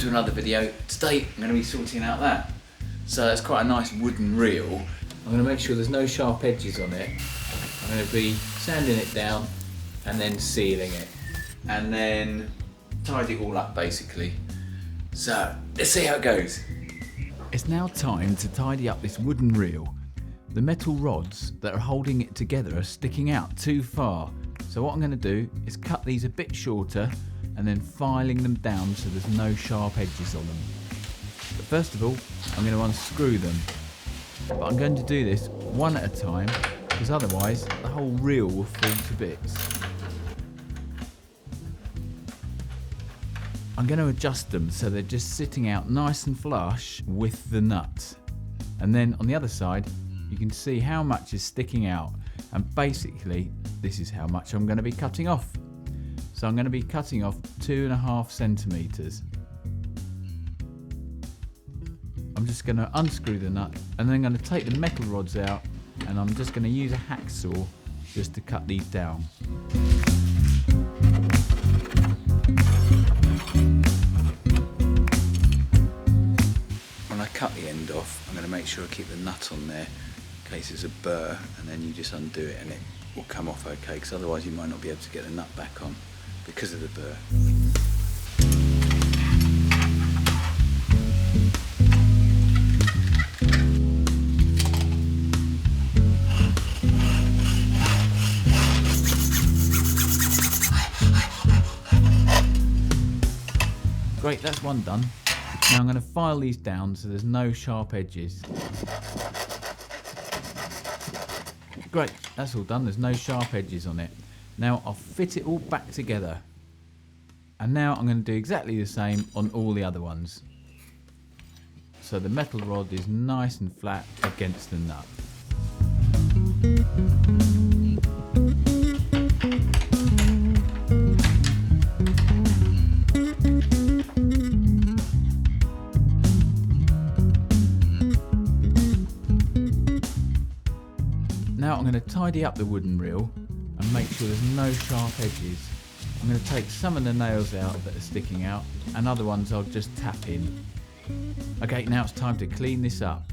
to another video. Today I'm going to be sorting out that. So it's quite a nice wooden reel. I'm going to make sure there's no sharp edges on it. I'm going to be sanding it down and then sealing it. And then tidy it all up basically. So let's see how it goes. It's now time to tidy up this wooden reel. The metal rods that are holding it together are sticking out too far. So what I'm going to do is cut these a bit shorter and then filing them down so there's no sharp edges on them. But first of all, I'm going to unscrew them. But I'm going to do this one at a time because otherwise the whole reel will fall to bits. I'm going to adjust them so they're just sitting out nice and flush with the nut. And then on the other side, you can see how much is sticking out. And basically, this is how much I'm going to be cutting off. So I'm going to be cutting off 2.5 centimeters. I'm just going to unscrew the nut and then I'm going to take the metal rods out and I'm just going to use a hacksaw just to cut these down. When I cut the end off, I'm going to make sure I keep the nut on there in case it's a burr, and then you just undo it and it will come off okay, because otherwise you might not be able to get the nut back on because of the burr. Great, that's one done. Now I'm going to file these down so there's no sharp edges. Great, that's all done, there's no sharp edges on it. Now I'll fit it all back together. And now I'm going to do exactly the same on all the other ones. So the metal rod is nice and flat against the nut. Now I'm going to tidy up the wooden reel and make sure there's no sharp edges. I'm going to take some of the nails out that are sticking out and other ones I'll just tap in. Okay, now it's time to clean this up.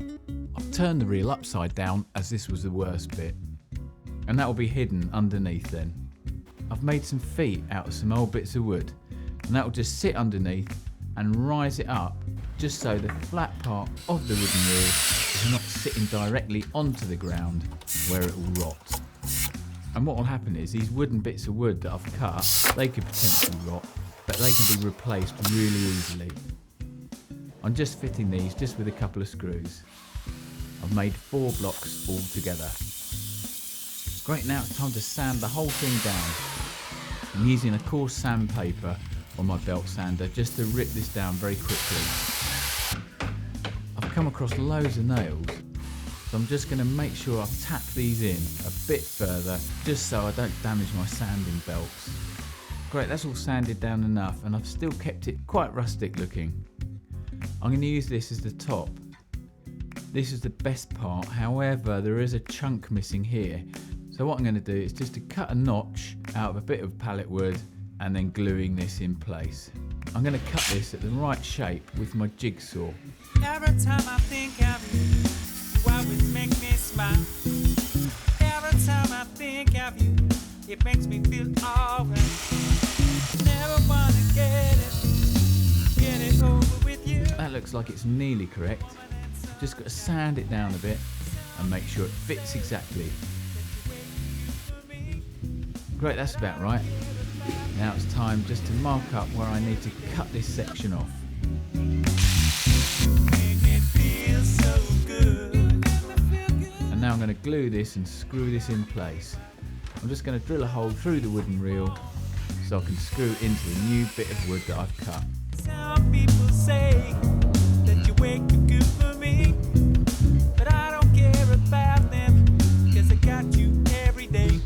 I've turned the reel upside down as this was the worst bit, and that will be hidden underneath then. I've made some feet out of some old bits of wood and that will just sit underneath and rise it up just so the flat part of the wooden reel is not sitting directly onto the ground where it will rot. And what will happen is these wooden bits of wood that I've cut, they could potentially rot, but they can be replaced really easily. I'm just fitting these just with a couple of screws. I've made 4 blocks all together. Great, now it's time to sand the whole thing down. I'm using a coarse sandpaper on my belt sander just to rip this down very quickly. I've come across loads of nails, so I'm just going to make sure I've tapped these in a bit further just so I don't damage my sanding belts. Great, that's all sanded down enough and I've still kept it quite rustic looking. I'm going to use this as the top. This is the best part, however there is a chunk missing here. So what I'm going to do is just to cut a notch out of a bit of pallet wood and then gluing this in place. I'm going to cut this at the right shape with my jigsaw. Every time I think of you, you always make me smile. Every time I think of you, it makes me feel alright. Never wanna get it over with you. That looks like it's nearly correct. Just got to sand it down a bit and make sure it fits exactly. Great, that's about right. Now it's time just to mark up where I need to cut this section off. And now I'm going to glue this and screw this in place. I'm just going to drill a hole through the wooden reel so I can screw it into the new bit of wood that I've cut. Some people say that you wake up good for me, but I don't care about them, 'cause I got you every day.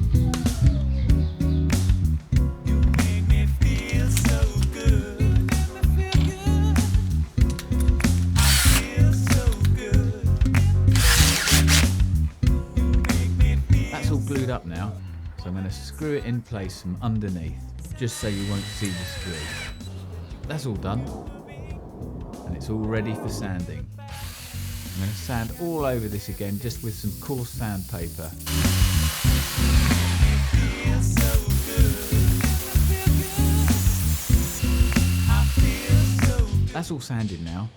You make me feel so good. I feel so good. You make me feel. That's all glued up now, so I'm going to screw it in place from underneath, just so you won't see the screw. That's all done. and it's all ready for sanding. I'm going to sand all over this again just with some coarse sandpaper. That's all sanded now.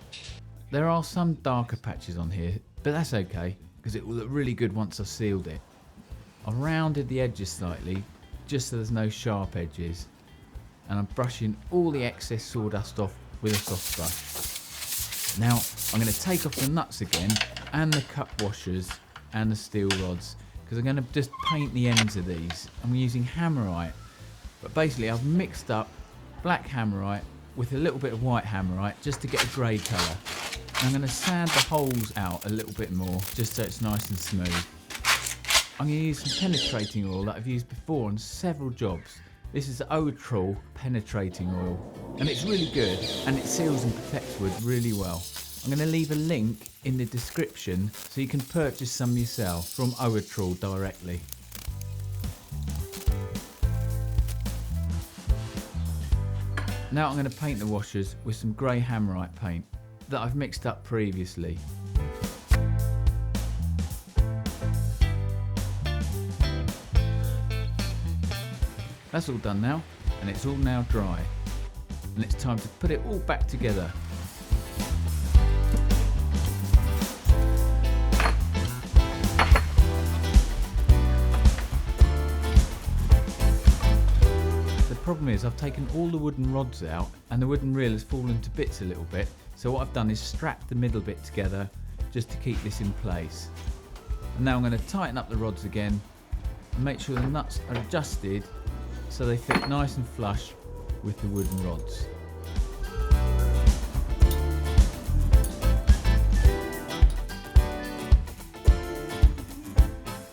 There are some darker patches on here, but that's okay because it will look really good once I've sealed it. I've rounded the edges slightly just so there's no sharp edges, and I'm brushing all the excess sawdust off with a soft brush. Now I'm going to take off the nuts again and the cup washers and the steel rods because I'm going to just paint the ends of these. I'm using hammerite, but basically I've mixed up black hammerite with a little bit of white hammerite just to get a grey colour. I'm going to sand the holes out a little bit more just so it's nice and smooth. I'm going to use some penetrating oil that I've used before on several jobs. This is Owatrol Penetrating Oil, and it's really good and it seals and protects wood really well. I'm going to leave a link in the description so you can purchase some yourself from Owatrol directly. Now I'm going to paint the washers with some grey hammerite paint that I've mixed up previously. That's all done now, and it's all now dry, and it's time to put it all back together. The problem is I've taken all the wooden rods out and the wooden reel has fallen to bits a little bit, so what I've done is strap the middle bit together just to keep this in place. And now I'm going to tighten up the rods again and make sure the nuts are adjusted so they fit nice and flush with the wooden rods.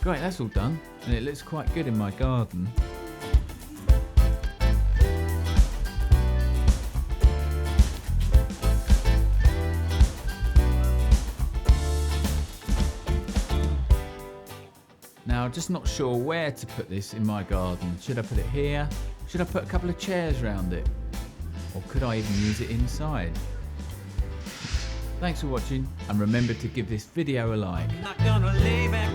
Great, that's all done, and it looks quite good in my garden. Now, I'm just not sure where to put this in my garden. Should I put it here? Should I put a couple of chairs around it? Or could I even use it inside? Thanks for watching, and remember to give this video a like. I'm not gonna lay back